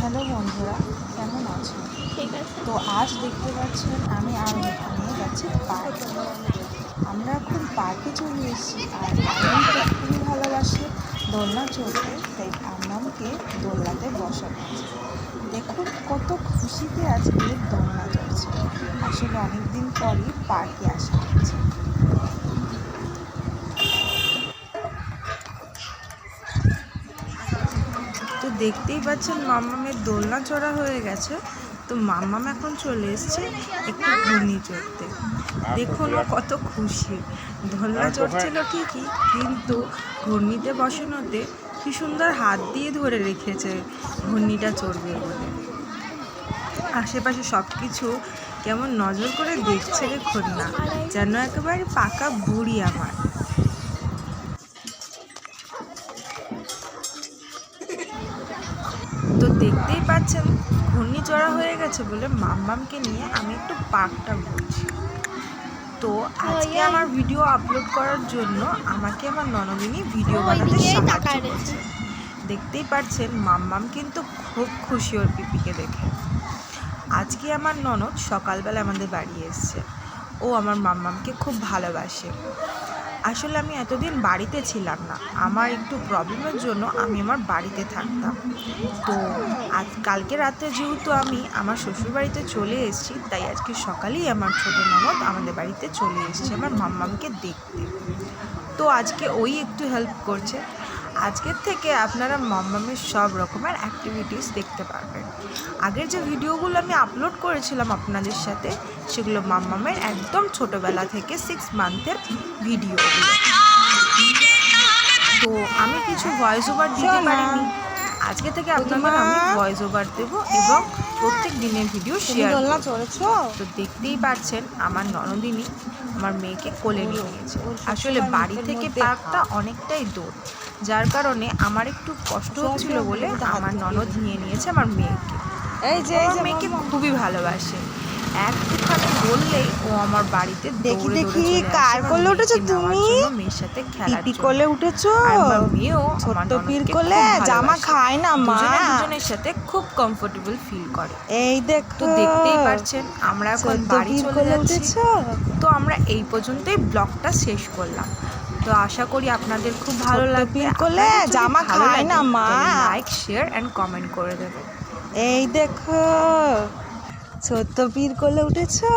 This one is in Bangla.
হ্যালো বন্ধুরা, কেমন আছো? ঠিক আছে। তো আজ দেখতে পাচ্ছেন আমি আর নিয়ে যাচ্ছি পার্কে। আমরা এখন পার্কে চলে এসেছি। আর আমি তো খুবই ভালোবাসি দোলনা চড়তে, তাই আম্মামকে দোলনাতে বসানো আছে। দেখুন কত খুশিতে আজকে দোলনা চড়ছে। আসলে অনেকদিন পরই পার্কে আসা হচ্ছে। তো দেখতেই পাচ্ছেন মাম্মামের দোলনা চড়া হয়ে গেছে। তো মাম্মাম এখন চলে এসছে একটু ঘূর্ণি চড়তে। দেখুন ও কত খুশি। দোলনা চড়ছিল ঠিকই, কিন্তু ঘূর্ণিতে বসানোতে কি সুন্দর হাত দিয়ে ধরে রেখেছে ঘূর্ণিটা চড়বে বলে। আশেপাশে সব কিছু কেমন নজর করে দেখছে দেখুন না, যেন একেবারে পাকা বুড়ি আমার। তো দেখতেই পাচ্ছেন ঘূর্ণি চড়া হয়ে গেছে বলে মাম্মামকে নিয়ে আমি একটু পার্কটা ঘুরছি। তো আজকে আমার ভিডিও আপলোড করার জন্য আমাকে আমার ননদিনী ভিডিও বানাতে সাহায্য করছে। দেখতেই পাচ্ছেন মাম্মাম কিন্তু খুব খুশি ওর পিপিকে দেখে। আজকে আমার ননদ সকালবেলা আমাদের বাড়ি এসছে। ও আমার মাম্মামকে খুব ভালোবাসে। আসলে আমি এতদিন বাড়িতে ছিলাম না, আমার একটু প্রবলেমের জন্য আমি আমার বাড়িতে থাকতাম। তো কালকে রাতে যেহেতু আমি আমার শ্বশুরবাড়িতে চলে এসেছি, তাই আজকে সকালেই আমার ছোটো ননদ আমাদের বাড়িতে চলে এসেছে আমার মাম্মামকে দেখতে। তো আজকে ওই একটু হেল্প করছে। আজকের থেকে আপনারা মাম্মামের সব রকমের অ্যাক্টিভিটিস দেখতে পারবেন। আগের যে ভিডিওগুলো আমি আপলোড করেছিলাম আপনাদের সাথে, সেগুলো মাম্মামের একদম ছোটোবেলা থেকে 6 মান্থের ভিডিওগুলো। তো আমি কিছু ভয়েস ওভার দিতে পারিনি, আজকে থেকে আপনাদের আমি ভয়েস ওভার দেবো এবং প্রত্যেক দিনের ভিডিও শেয়ার করব। তো দেখতেই পাচ্ছেন আমার ননদিনী আমার মেয়েকে কোলে নিয়ে নিয়েছে। আসলে বাড়ি থেকে পার্কটা অনেকটাই দূর, যার কারণে আমার একটু কষ্ট হচ্ছিল বলে আমার ননদ নিয়ে নিয়েছে আমার মেয়েকে। আমার মেয়েকে খুবই ভালোবাসে, একটুখানি বললেই ও আমার বাড়িতে দৌড়ে দৌড়ে চলে আসে। কার কোলে উঠেছো তুমি? মেয়ের সাথে খেলার পিপি জন্য। কোলে উঠেছো? আর আমার মেয়েও আমার ছোট্ট পির ননদকে কোলে খুব জামা ভালোবাসে। খায় না মা। দুজনের সাথে খুব কমফোর্টেবল ফিল করে। এই দেখো, তো দেখতেই পাচ্ছেন আমরা এখন ছোট্ট বাড়ি পির চলে কোলে যাচ্ছি। উঠেছো? তো আমরা এই পর্যন্তই ব্লগটা শেষ করলাম। তো আশা করি আপনাদের খুব ভালো ছোট্ট লাগবে। পির কোলে আপনাদের যদি জামা ভালো খায় লাগে না মা। তাহলে লাইক, শেয়ার অ্যান্ড কমেন্ট করে দেবেন। এই দেখো, ছোট্ট পির কোলে উঠেছো?